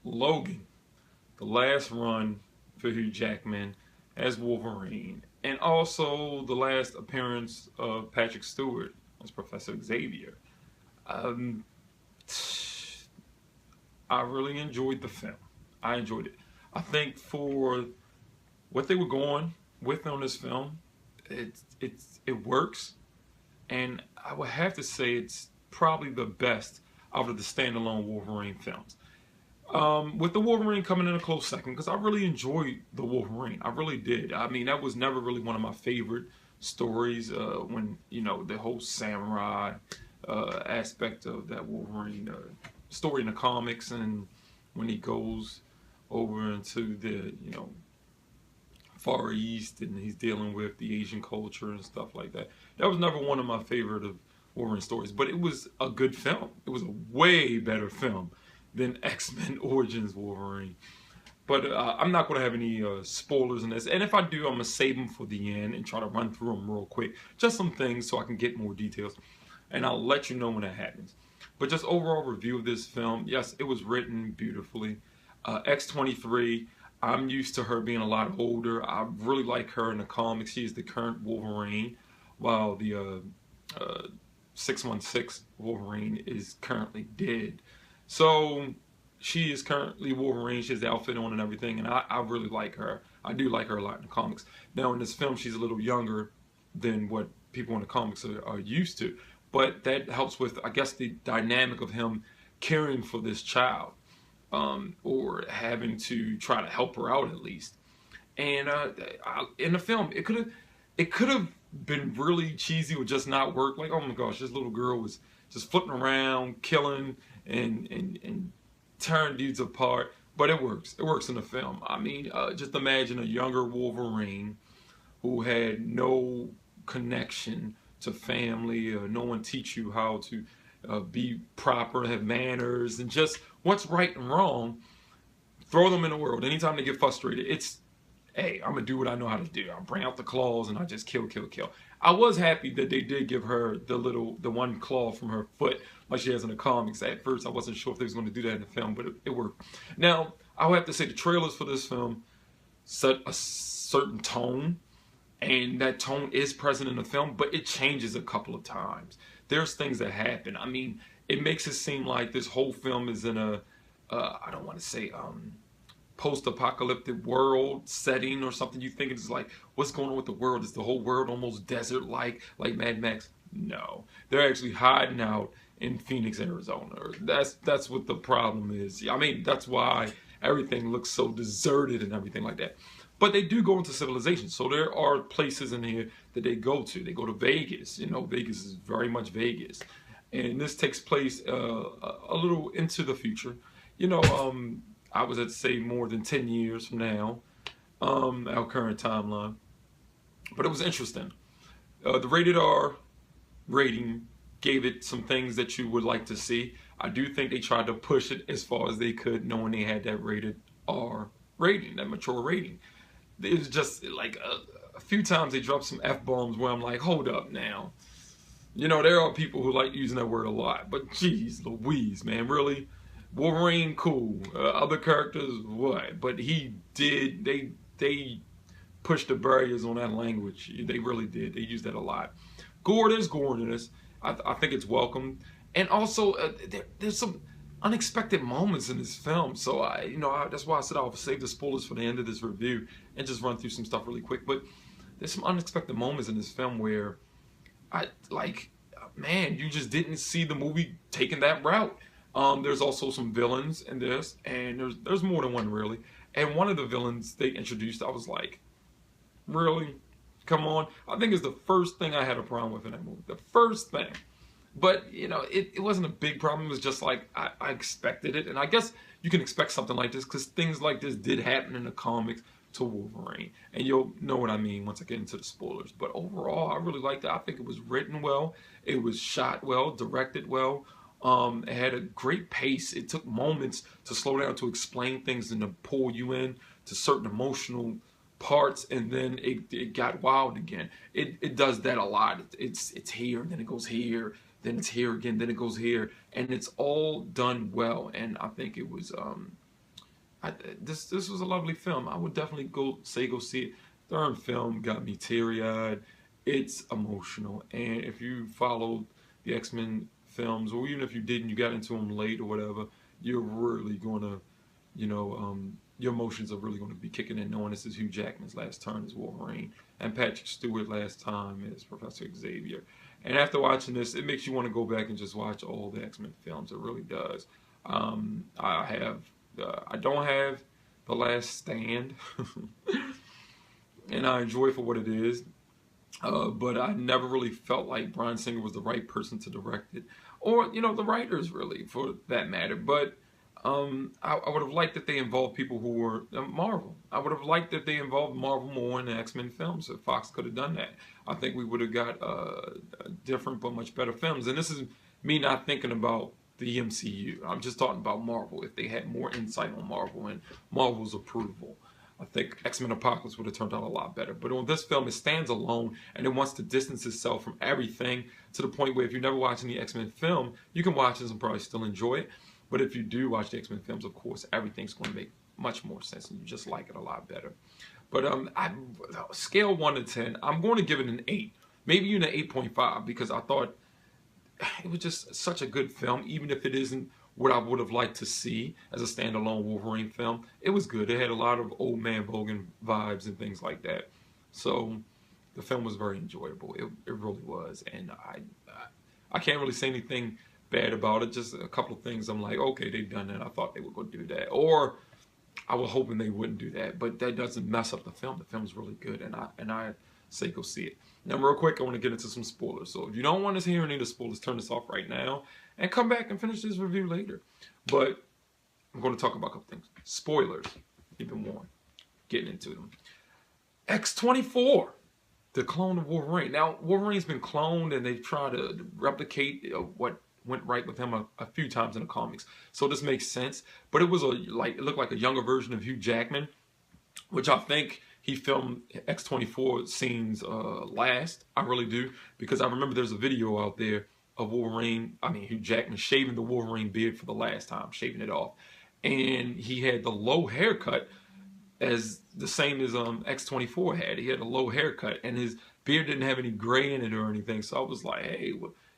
Logan, the last run for Hugh Jackman as Wolverine, and also the last appearance of Patrick Stewart as Professor Xavier. Um, I really enjoyed the film. I enjoyed it. I think for what they were going with on this film, it works, and I would have to say it's probably the best out of the standalone Wolverine films. With the Wolverine coming in a close second, because I really enjoyed the Wolverine. I really did. I mean, that was never really one of my favorite stories. When the whole samurai aspect of that Wolverine story in the comics, and when he goes over into the Far East and he's dealing with the Asian culture and stuff like that. That was never one of my favorite of Wolverine stories, but it was a good film. It was a way better film than X-Men Origins Wolverine. But I'm not going to have any spoilers in this. And if I do, I'm going to save them for the end and try to run through them real quick. Just some things so I can get more details. And I'll let you know when that happens. But just overall review of this film. Yes, it was written beautifully. X-23, I'm used to her being a lot older. I really like her in the comics. She's the current Wolverine, while the 616 Wolverine is currently dead. So she is currently Wolverine. She has the outfit on and everything, and I really like her. I do like her a lot in the comics. Now in this film, she's a little younger than what people in the comics are used to, but that helps with, I guess, the dynamic of him caring for this child, or having to try to help her out at least. And in the film, it could have been really cheesy or just not work. Like, oh my gosh, this little girl was just flipping around, killing and tearing dudes apart. But it works. It works in the film. I mean, just imagine a younger Wolverine who had no connection to family, or no one teach you how to be proper, have manners, and just what's right and wrong. Throw them in the world. Anytime they get frustrated, it's, hey, I'm gonna do what I know how to do. I'll bring out the claws and I just kill, kill, kill. I was happy that they did give her the one claw from her foot, like she has in the comics. At first, I wasn't sure if they was going to do that in the film, but it worked. Now, I would have to say the trailers for this film set a certain tone, and that tone is present in the film, but it changes a couple of times. There's things that happen. I mean, it makes it seem like this whole film is in a, I don't want to say post-apocalyptic world setting or something. You think it's like, what's going on with the world? Is the whole world almost desert-like Mad Max? No, they're actually hiding out in Phoenix, Arizona. That's what the problem is. I mean, that's why everything looks so deserted and everything like that. But they do go into civilization. So there are places in here that they go to. They go to Vegas. Vegas is very much Vegas. And this takes place a little into the future. I was at say more than 10 years from now, our current timeline. But it was interesting. The rated R rating gave it some things that you would like to see. I do think they tried to push it as far as they could, knowing they had that rated R rating, that mature rating. It was just like a few times they dropped some F-bombs where I'm like, hold up now. There are people who like using that word a lot, but geez Louise, man, really? Wolverine, cool. Other characters, what? But they pushed the barriers on that language. They really did. They used that a lot. Gore is gore in this. I think it's welcome. And also, there's some unexpected moments in this film. So that's why I said I'll save the spoilers for the end of this review and just run through some stuff really quick. But there's some unexpected moments in this film where man, you just didn't see the movie taking that route. There's also some villains in this, and there's more than one really. And one of the villains they introduced, I was like, really? Come on. I think it's the first thing I had a problem with in that movie. The first thing. But, it wasn't a big problem. It was just like, I expected it. And I guess you can expect something like this because things like this did happen in the comics to Wolverine. And you'll know what I mean once I get into the spoilers. But overall, I really liked it. I think it was written well. It was shot well, directed well. It had a great pace. It took moments to slow down, to explain things and to pull you in to certain emotional parts, and then it got wild again. It does that a lot. It's here, then it goes here, then it's here again, then it goes here, and it's all done well. And I think it was This was a lovely film. I would definitely go see it. Third film got me teary-eyed. It's emotional, and if you followed the X-Men films, or even if you didn't, you got into them late or whatever, you're really gonna, your emotions are really gonna be kicking in, knowing this is Hugh Jackman's last turn as Wolverine and Patrick Stewart last time as Professor Xavier. And after watching this, it makes you want to go back and just watch all the X-Men films. It really does. I don't have The Last Stand, and I enjoy it for what it is. But I never really felt like Bryan Singer was the right person to direct it, or the writers really, for that matter. But I would have liked that they involved people who were Marvel. I would have liked that they involved Marvel more in the X-Men films. If Fox could have done that, I think we would have got different but much better films. And this is me not thinking about the MCU. I'm just talking about Marvel. If they had more insight on Marvel and Marvel's approval, I think X-Men Apocalypse would have turned out a lot better. But on this film, it stands alone, and it wants to distance itself from everything to the point where if you're never watching the X-Men film, you can watch this and probably still enjoy it. But if you do watch the X-Men films, of course, everything's going to make much more sense, and you just like it a lot better. But scale 1 to 10, I'm going to give it an 8. Maybe even an 8.5, because I thought it was just such a good film, even if it isn't what I would have liked to see as a standalone Wolverine film. It was good. It had a lot of Old Man Logan vibes and things like that. So the film was very enjoyable. It really was. And I can't really say anything bad about it. Just a couple of things I'm like, okay, they've done that. I thought they were going to do that. Or I was hoping they wouldn't do that. But that doesn't mess up the film. The film's really good. And I say go see it. Now, real quick, I want to get into some spoilers. So if you don't want to hear any of the spoilers, turn this off right now and come back and finish this review later. But I'm going to talk about a couple things. Spoilers. You've been warned. Getting into them. X-24, the clone of Wolverine. Now, Wolverine's been cloned, and they've tried to replicate what went right with him a few times in the comics. So this makes sense. But it was it looked like a younger version of Hugh Jackman, which I think he filmed X-24 scenes last. I really do, because I remember there's a video out there of Hugh Jackman shaving the Wolverine beard for the last time, shaving it off. And he had the low haircut as the same as X-24 had. He had a low haircut, and his beard didn't have any gray in it or anything. So I was like, hey,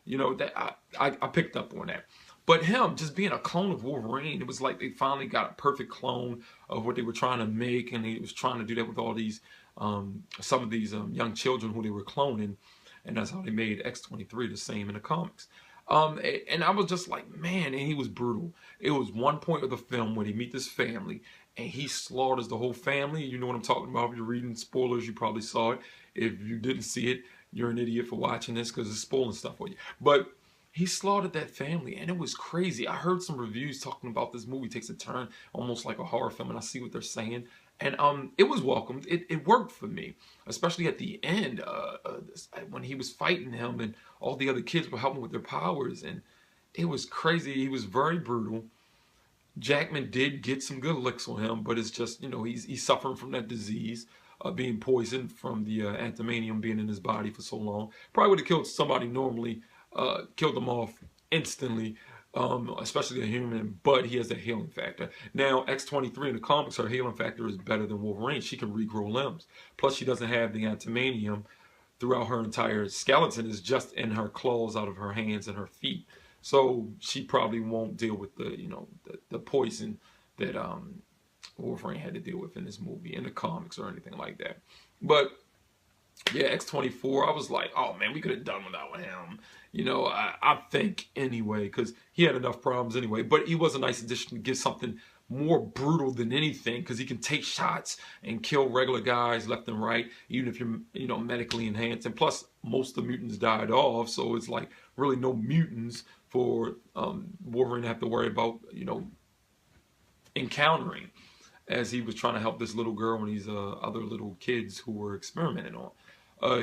that I picked up on that. But him just being a clone of Wolverine, it was like they finally got a perfect clone of what they were trying to make, and he was trying to do that with all these, some of these young children who they were cloning, and that's how they made X-23 the same in the comics. And I was just like, man, and he was brutal. It was one point of the film where they meet this family, and he slaughters the whole family. You know what I'm talking about. If you're reading spoilers, you probably saw it. If you didn't see it, you're an idiot for watching this, because it's spoiling stuff for you. But he slaughtered that family, and it was crazy. I heard some reviews talking about this movie takes a turn almost like a horror film, and I see what they're saying. And it was welcomed. It worked for me, especially at the end when he was fighting him and all the other kids were helping with their powers. And it was crazy. He was very brutal. Jackman did get some good licks on him, but it's just, he's suffering from that disease, being poisoned from the antimonium being in his body for so long. Probably would have killed somebody normally, killed them off instantly, especially a human, but he has a healing factor. Now, X-23 in the comics, her healing factor is better than Wolverine. She can regrow limbs. Plus, she doesn't have the antimonium throughout her entire skeleton. It's just in her claws, out of her hands and her feet. So she probably won't deal with the poison that Wolverine had to deal with in this movie, in the comics, or anything like that. But yeah, X-24, I was like, oh man, we could have done without him. I think anyway, because he had enough problems anyway. But he was a nice addition to give something more brutal than anything, because he can take shots and kill regular guys left and right, even if you're medically enhanced. And plus, most of the mutants died off, so it's like really no mutants for Wolverine to have to worry about, encountering, as he was trying to help this little girl and these other little kids who were experimenting on.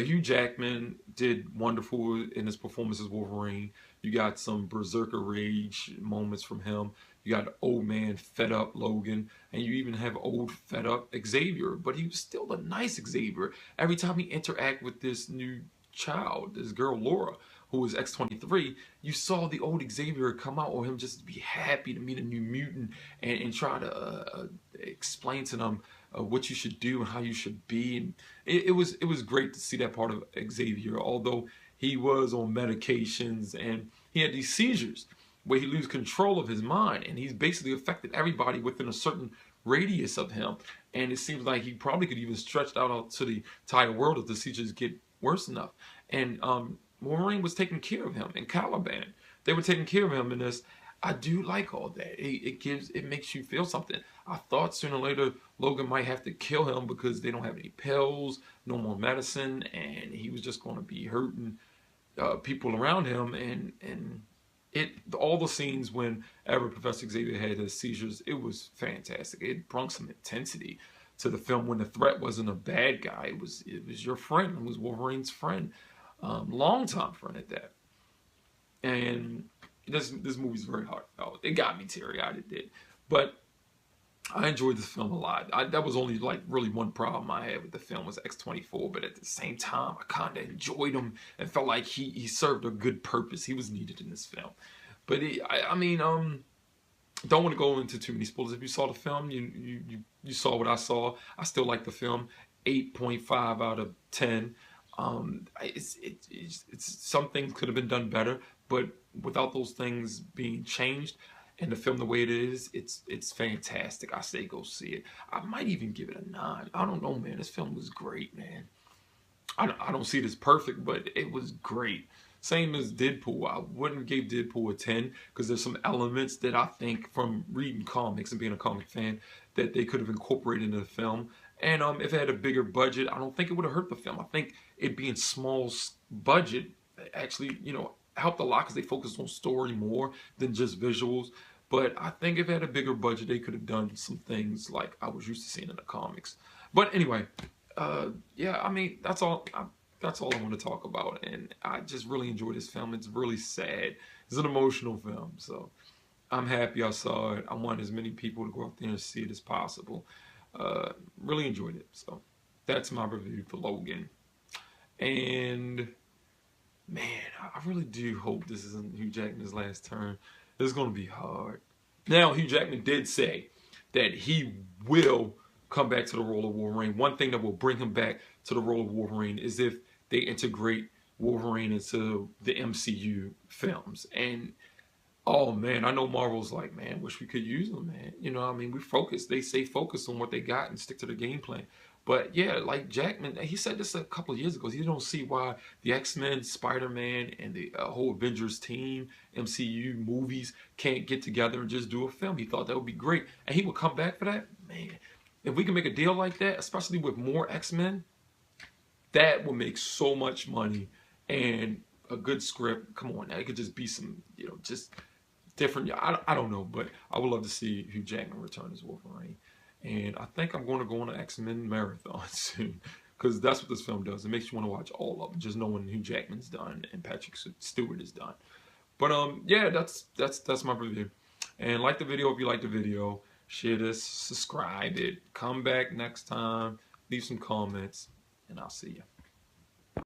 Hugh Jackman did wonderful in his performance as Wolverine. You got some berserker rage moments from him. You got old man fed up Logan, and you even have old fed up Xavier. But he was still a nice Xavier every time he interact with this new child, this girl Laura, who was X-23, you saw the old Xavier come out, or him just be happy to meet a new mutant and try to explain to them what you should do and how you should be. And it was great to see that part of Xavier, although he was on medications and he had these seizures where he loses control of his mind, and he's basically affected everybody within a certain radius of him. And it seems like he probably could even stretch out to the entire world if the seizures get worse enough. And Wolverine was taking care of him, and Caliban, they were taking care of him in this. I do like all that. It makes you feel something. I thought sooner or later Logan might have to kill him because they don't have any pills, no more medicine, and he was just going to be hurting people around him. And all the scenes whenever Professor Xavier had his seizures, it was fantastic. It brought some intensity to the film when the threat wasn't a bad guy. It was your friend. It was Wolverine's friend, longtime friend at that. And this movie's very heartfelt. It got me teary-eyed, it did. But I enjoyed this film a lot. That was only like really one problem I had with the film was X-24, but at the same time, I kind of enjoyed him and felt like he served a good purpose. He was needed in this film. But I mean, don't want to go into too many spoilers. If you saw the film, you saw what I saw. I still like the film. 8.5 out of 10. It's some things could have been done better, but without those things being changed, and the film the way it is, it's fantastic. I say go see it. I might even give it a 9. I don't know, man. This film was great, man. I don't see it as perfect, but it was great. Same as Deadpool. I wouldn't give Deadpool a 10 because there's some elements that I think from reading comics and being a comic fan that they could have incorporated into the film. And if it had a bigger budget, I don't think it would have hurt the film. I think it being small budget actually, helped a lot because they focused on story more than just visuals. But I think if it had a bigger budget, they could have done some things like I was used to seeing in the comics. But anyway, yeah, I mean, that's all I want to talk about. And I just really enjoyed this film. It's really sad. It's an emotional film. So I'm happy I saw it. I want as many people to go out there and see it as possible. Really enjoyed it. So that's my review for Logan. And man, I really do hope this isn't Hugh Jackman's last turn. It's going to be hard. Now, Hugh Jackman did say that he will come back to the role of Wolverine. One thing that will bring him back to the role of Wolverine is if they integrate Wolverine into the MCU films. And oh man, I know Marvel's like, man, wish we could use them, man. I mean, we focus. They say focus on what they got and stick to the game plan. But yeah, like Jackman, he said this a couple of years ago. He don't see why the X-Men, Spider-Man, and the whole Avengers team, MCU movies can't get together and just do a film. He thought that would be great. And he would come back for that. Man, if we can make a deal like that, especially with more X-Men, that would make so much money and a good script. Come on now, it could just be some, just different. I don't know, but I would love to see Hugh Jackman return as Wolverine. And I think I'm going to go on an X-Men marathon soon because that's what this film does. It makes you want to watch all of them, just knowing Hugh Jackman's done and Patrick Stewart is done. But yeah, that's my review. And like the video if you like the video. Share this, subscribe it, come back next time, leave some comments, and I'll see you.